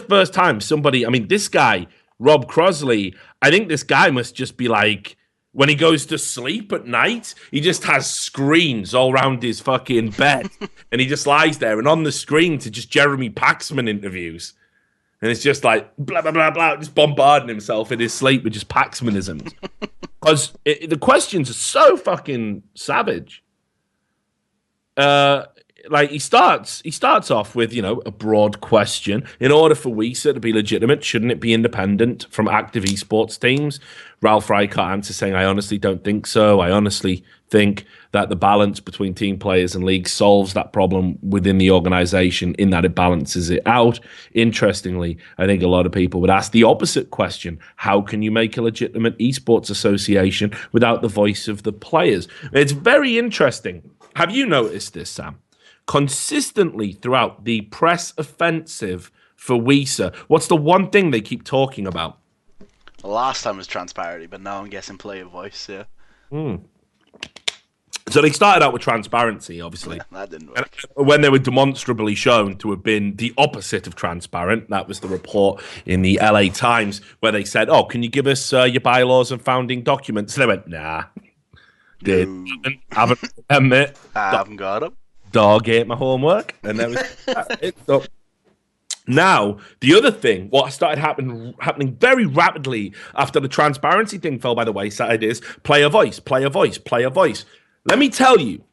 first time somebody, I mean, this guy, Rob Crossley, I think this guy must just be like, when he goes to sleep at night, he just has screens all around his fucking bed. And he just lies there. And on the screen to just Jeremy Paxman interviews. And it's just like, blah, blah, blah, blah, just bombarding himself in his sleep with just Paxmanisms. Because the questions are so fucking savage. Like he starts off with, you know, a broad question. In order for WISA to be legitimate, shouldn't it be independent from active esports teams? Ralph Reichart answers saying, I honestly don't think so. I honestly think that the balance between team players and leagues solves that problem within the organization in that it balances it out. Interestingly, I think a lot of people would ask the opposite question. How can you make a legitimate esports association without the voice of the players? It's very interesting. Have you noticed this, Sam? Consistently throughout the press offensive for WISA, what's the one thing they keep talking about? The last time was transparency, but now I'm guessing player voice, yeah. So they started out with transparency, obviously. Yeah, that didn't work. And when they were demonstrably shown to have been the opposite of transparent, that was the report in the LA Times where they said, oh, can you give us your bylaws and founding documents? And they went, nah. Haven't admit. I haven't got them. Dog ate my homework, and that was it. So now, the other thing, what started happening very rapidly after the transparency thing fell by the wayside is player voice, player voice, player voice. Let me tell you,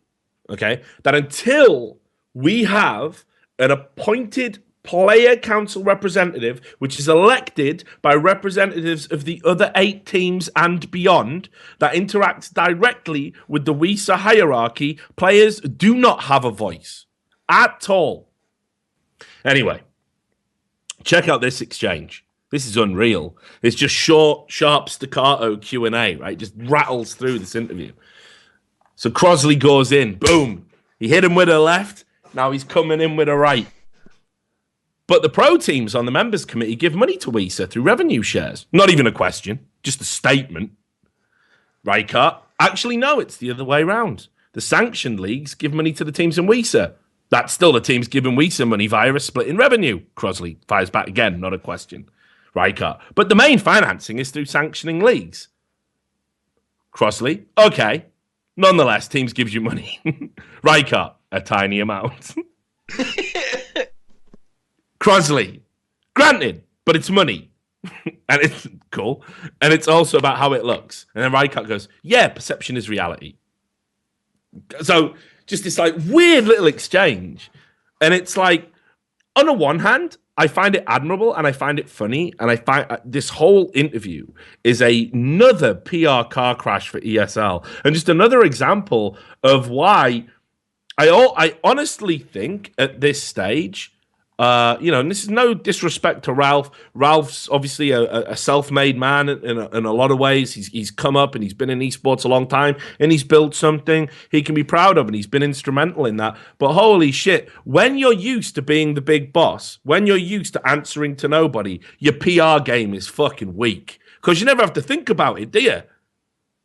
okay, that until we have an appointed player council representative, which is elected by representatives of the other 8 teams and beyond, that interacts directly with the WISA hierarchy, players do not have a voice at all. Anyway, check out this exchange. This is unreal. It's just short, sharp, staccato Q&A, right? Just rattles through this interview. So Crossley goes in, boom. He hit him with a left. Now he's coming in with a right. But the pro teams on the members committee give money to WISA through revenue shares. Not even a question, just a statement. Reichart, actually, no, it's the other way around. The sanctioned leagues give money to the teams in WISA. That's still the teams giving WISA money via a split in revenue. Crossley fires back again, not a question. Reichart, but the main financing is through sanctioning leagues. Crossley, okay. Nonetheless, teams gives you money. Reichart, a tiny amount. Crossley, granted, but it's money. And it's cool. And it's also about how it looks. And then Reichart goes, yeah, perception is reality. So just this like weird little exchange. And it's like, on the one hand, I find it admirable and I find it funny. And I find this whole interview is another PR car crash for ESL. And just another example of why I honestly think at this stage, and this is no disrespect to Ralph. Ralph's obviously a self-made man in a lot of ways. He's come up and he's been in esports a long time and he's built something he can be proud of and he's been instrumental in that. But holy shit, when you're used to being the big boss, when you're used to answering to nobody, your PR game is fucking weak because you never have to think about it, do you?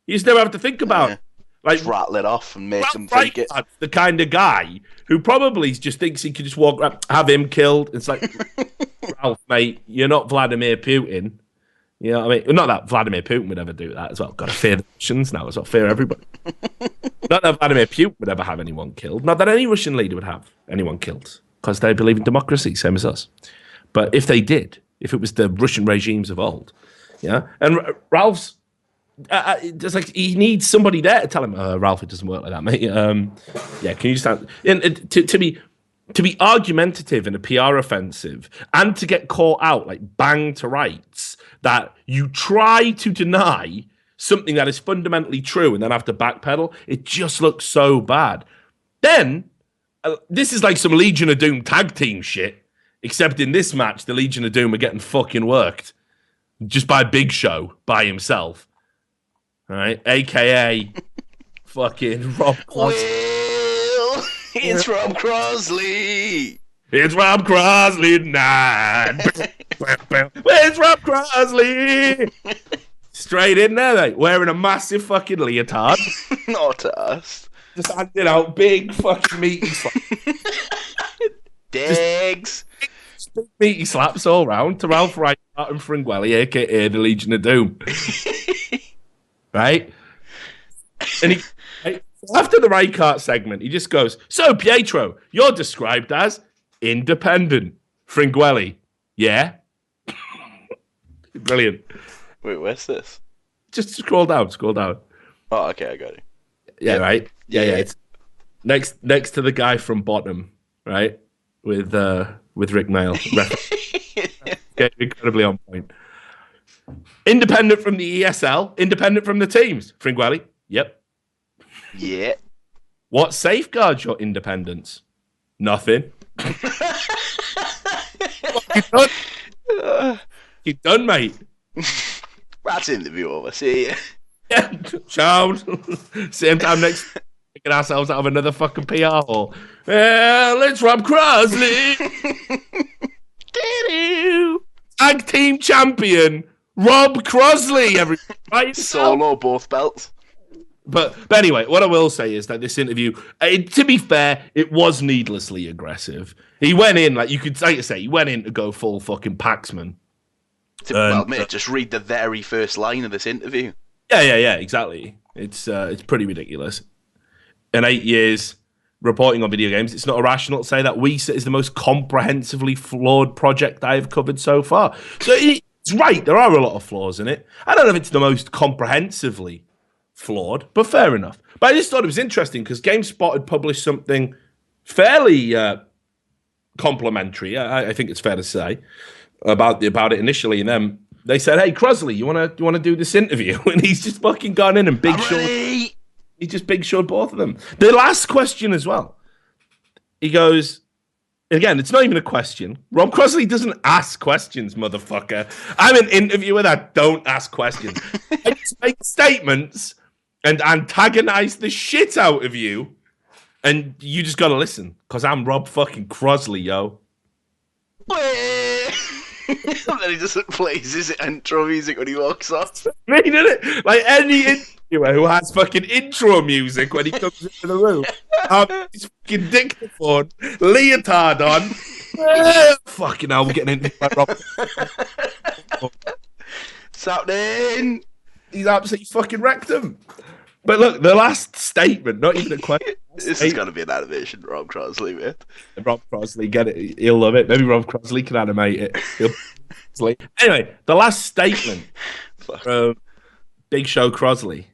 You just never have to think about it. Like, just rattle it off and make them think it. The kind of guy who probably just thinks he could just walk around, have him killed. It's like, Ralph, mate, you're not Vladimir Putin. You know what I mean? Not that Vladimir Putin would ever do that as well. Got to fear the Russians now as well. Fear everybody. Not that Vladimir Putin would ever have anyone killed. Not that any Russian leader would have anyone killed because they believe in democracy, same as us. But if they did, if it was the Russian regimes of old, yeah. And Ralph's, it's like he needs somebody there to tell him, Ralph, it doesn't work like that, mate. Yeah, can you just to be argumentative in a PR offensive and to get caught out like bang to rights that you try to deny something that is fundamentally true and then have to backpedal, it just looks so bad. Then this is like some Legion of Doom tag team shit, except in this match the Legion of Doom are getting fucking worked just by Big Show by himself. All right, a.k.a. fucking Rob Crossley. Well, it's Rob Crossley. It's Rob Crossley tonight. Where's Rob Crossley? Straight in there, mate, wearing a massive fucking leotard. Not to us. Just handing out big fucking meetings. Digs. meaty slaps all round to Ralph Rijkaard and Fringwelly, aka the Legion of Doom. Right? And after the Rijkaard segment, he just goes, "So, Pietro, you're described as independent." Fringwelly, yeah. Brilliant. Wait, where's this? Just scroll down. Oh, okay, I got it. Yeah, right? Yeah. It's next to the guy from Bottom, right? With Rick Mail. Incredibly on point. Independent from the ESL, independent from the teams. Fringwelly, yep. Yeah. What safeguards your independence? Nothing. You done, mate. That's interview over. See ya. Yeah, ciao. Same time next week, picking ourselves out of another fucking PR hole. Let's Rob Crossley. Tag team champion, Rob Crossley. Right? Solo, both belts. But anyway, what I will say is that this interview, to be fair, it was needlessly aggressive. He went in, like you could say, he went in to go full fucking Paxman. Well, mate, just read the very first line of this interview. Yeah, exactly. It's pretty ridiculous. In 8 years reporting on video games, it's not irrational to say that Weezer is the most comprehensively flawed project I have covered so far. So it's right, there are a lot of flaws in it. I don't know if it's the most comprehensively flawed, but fair enough. But I just thought it was interesting because GameSpot had published something fairly complimentary, I think it's fair to say, about it initially, and then they said, "Hey, Crossley, you wanna do this interview?" And he's just fucking gone in and he just big showed both of them. The last question as well. He goes, again, it's not even a question. Rob Crossley doesn't ask questions, motherfucker. I'm an interviewer that don't ask questions. I just make statements and antagonize the shit out of you, and you just gotta listen, because I'm Rob fucking Crossley, yo. And then he just plays his intro music when he walks off. I mean, isn't it? Like any interviewer who has fucking intro music when he comes into the room, his fucking dictaphone, leotard on. Fucking hell, we're getting into my Rob. What's happening? He's absolutely fucking wrecked him. But look, the last statement, not even a question. This is going to be an animation, Rob Crossley, mate. Rob Crossley, get it. He'll love it. Maybe Rob Crossley can animate it. Anyway, the last statement from Big Show Crossley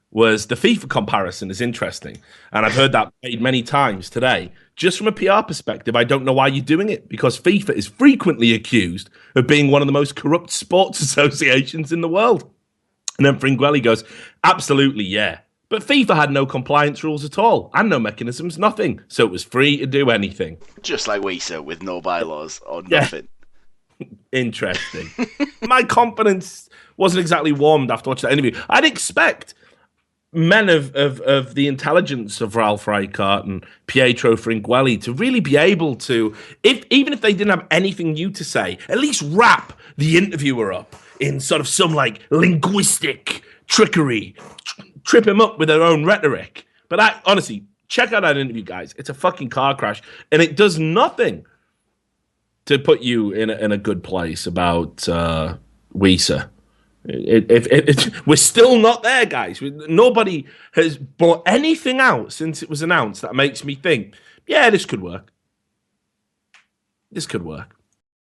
was the FIFA comparison is interesting. And I've heard that made many times today. Just from a PR perspective, I don't know why you're doing it, because FIFA is frequently accused of being one of the most corrupt sports associations in the world. And then Fringwelly goes, absolutely, yeah. But FIFA had no compliance rules at all, and no mechanisms, nothing. So it was free to do anything. Just like Weezer, with no bylaws or nothing. Interesting. My confidence wasn't exactly warmed after watching that interview. I'd expect men of the intelligence of Ralph Rijkaard and Pietro Fringwelly to really be able to, even if they didn't have anything new to say, at least wrap the interviewer up in sort of some like linguistic trickery, trip him up with their own rhetoric. But honestly, check out that interview, guys. It's a fucking car crash, and it does nothing to put you in a good place about Weezer. We're still not there, guys. Nobody has brought anything out since it was announced that makes me think, yeah, this could work. This could work.